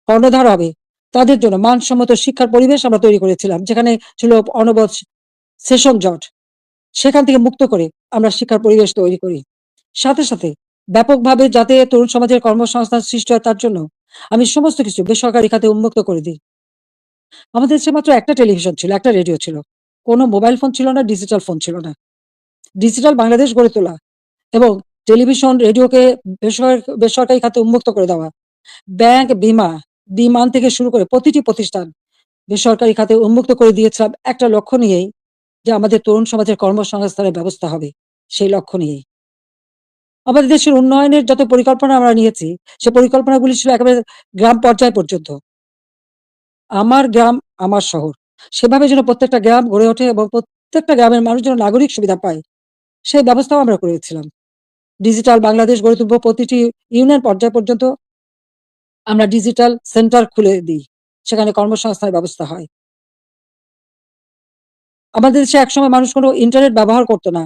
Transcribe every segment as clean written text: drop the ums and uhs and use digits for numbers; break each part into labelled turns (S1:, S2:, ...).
S1: কর্ণধার হবে তাদের জন্য মানসম্মত শিক্ষার পরিবেশ আমরা তৈরি করেছিলাম, যেখানে ছিল অনবরত সেশন জট। সেখান থেকে মুক্ত করে আমরা শিক্ষার পরিবেশ তৈরি করি। সাথে, সাথে ব্যাপকভাবে যাতে তরুণ সমাজের কর্মসংস্থান সৃষ্টি হয় তার জন্য আমি সমস্ত কিছু বেসরকারি খাতে উন্মুক্ত করে দিই। আমাদের দেশে মাত্র একটা টেলিভিশন ছিল, একটা রেডিও ছিল। কোনো মোবাইল ফোন ছিল না, ডিজিটাল ফোন ছিল না। ডিজিটাল বাংলাদেশ গড়ে তোলা এবং টেলিভিশন, রেডিওকে বেসরকারি খাতে উন্মুক্ত করে দেওয়া। ব্যাংক, বিমা, বিমান থেকে শুরু করে প্রতিটি প্রতিষ্ঠান বেসরকারি খাতে উন্মুক্ত করে দিয়েছিলাম একটা লক্ষ্য নিয়েই, যে আমাদের তরুণ সমাজের কর্মসংস্থানের ব্যবস্থা হবে, সেই লক্ষ্য নিয়েই। আমাদের দেশের উন্নয়নের যত পরিকল্পনা আমরা নিয়েছি, সে পরিকল্পনাগুলি ছিল একেবারে গ্রাম পর্যায় পর্যন্ত। আমার গ্রাম, আমার শহর। সেভাবে যেন প্রত্যেকটা গ্রাম গড়ে ওঠে এবং প্রত্যেকটা গ্রামের মানুষ যেন নাগরিক সুবিধা পায়, সেই ব্যবস্থাও আমরা করেছিলাম। ডিজিটাল বাংলাদেশ গড়ে তুলব, প্রতিটি ইউনিয়ন পর্যায় পর্যন্ত আমরা ডিজিটাল সেন্টার খুলে দিই। সেখানে কর্মসংস্থানের ব্যবস্থা হয়। আমাদের দেশে একসময় মানুষ কোনো ইন্টারনেট ব্যবহার করত না।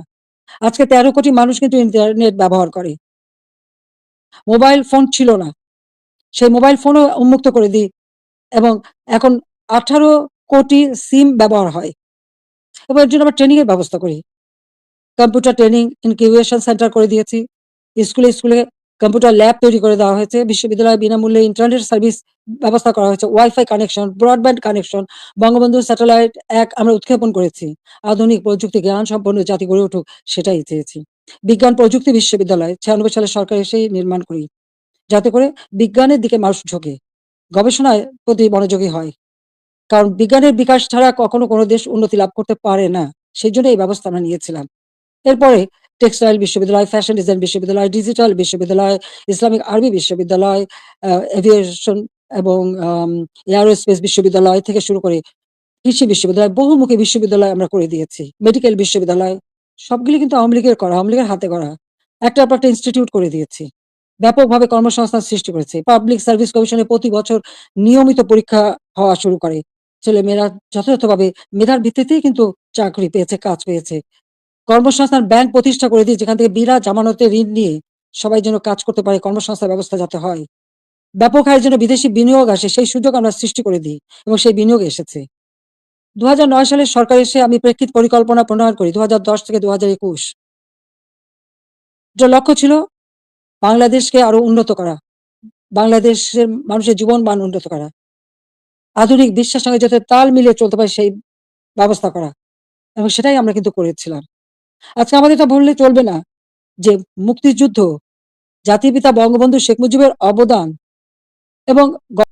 S1: আজকে ১৩ কোটি মানুষ কিন্তু ইন্টারনেট ব্যবহার করে। মোবাইল ফোন ছিল না। সেই মোবাইল ফোনও উন্মুক্ত করে দিই এবং এখন ১৮ কোটি সিম ব্যবহার হয় এবং এর জন্য আমরা ট্রেনিং এর ব্যবস্থা করি। কম্পিউটার ট্রেনিং ইনকিউবেশন সেন্টার করে দিয়েছি। স্কুলে, স্কুলে কম্পিউটার ল্যাব তৈরি করে দেওয়া হয়েছে। বিশ্ববিদ্যালয়ে বিনামূল্যে ইন্টারনেট সার্ভিস ব্যবস্থা করা হয়েছে। Wifi connection, broadband connection, Bangabandhu satellite ১ আমরা উৎক্ষেপণ করেছি। আধুনিক প্রযুক্তি জ্ঞান সম্পন্ন জাতি গড়ে উঠুক, সেটাই চেয়েছি। বিজ্ঞান প্রযুক্তি বিশ্ববিদ্যালয় ৯৬ সালে সরকার এসেই নির্মাণ করি। যাতে করে বিজ্ঞানের দিকে মানুষ ঝোঁকে, গবেষণায় প্রতি মনোযোগী হয়। কারণ বিজ্ঞানের বিকাশ ছাড়া কখনো কোনো দেশ উন্নতি লাভ করতে পারে না। সেজন্য এই ব্যবস্থা আমরা নিয়েছিলাম। এরপরে টেক্সটাইল বিশ্ববিদ্যালয়, ফ্যাশন ডিজাইন বিশ্ববিদ্যালয়, ডিজিটাল বিশ্ববিদ্যালয়, ইসলামিক আরবি বিশ্ববিদ্যালয়, এভিয়েশন এবং এয়ারোস্পেস বিশ্ববিদ্যালয় থেকে শুরু করে কৃষি বিশ্ববিদ্যালয়, বহুমুখী বিশ্ববিদ্যালয় আমরা করে দিয়েছি। মেডিকেল বিশ্ববিদ্যালয়, সবগুলি কিন্তু আওয়ামী লীগের করা, আওয়ামী লীগের হাতে গড়া। একটার পর একটা ইনস্টিটিউট করে দিয়েছি। ব্যাপকভাবে কর্মসংস্থান সৃষ্টি করেছি। পাবলিক সার্ভিস কমিশনে প্রতি বছর নিয়মিত পরীক্ষা হওয়া শুরু করে। ছেলেমেয়েরা যথাযথভাবে মেধার ভিত্তিতেই কিন্তু চাকরি পেয়েছে, কাজ পেয়েছে। কর্মসংস্থান ব্যাংক প্রতিষ্ঠা করে দিই, যেখান থেকে বিনা জামানতে ঋণ নিয়ে সবাই যেন কাজ করতে পারে, কর্মসংস্থান ব্যবস্থা যাতে হয়। ব্যাপক হারে যেন বিদেশি বিনিয়োগ আসে, সেই সুযোগ আমরা সৃষ্টি করে দিই এবং সেই বিনিয়োগ এসেছে। ২০০৯ সালে সরকার এসে আমি প্রেক্ষিত পরিকল্পনা প্রণয়ন করি ২০১০ থেকে ২০২১। যার লক্ষ্য ছিল বাংলাদেশকে আরো উন্নত করা, বাংলাদেশের মানুষের জীবন মান উন্নত করা, আধুনিক বিশ্বের সঙ্গে যাতে তাল মিলিয়ে চলতে পারে সেই ব্যবস্থা করা, এবং সেটাই আমরা কিন্তু করেছিলাম। আজকে আমাদের এটা বললে চলবে না যে মুক্তিযুদ্ধ, জাতির পিতা বঙ্গবন্ধু শেখ মুজিবের অবদান এবং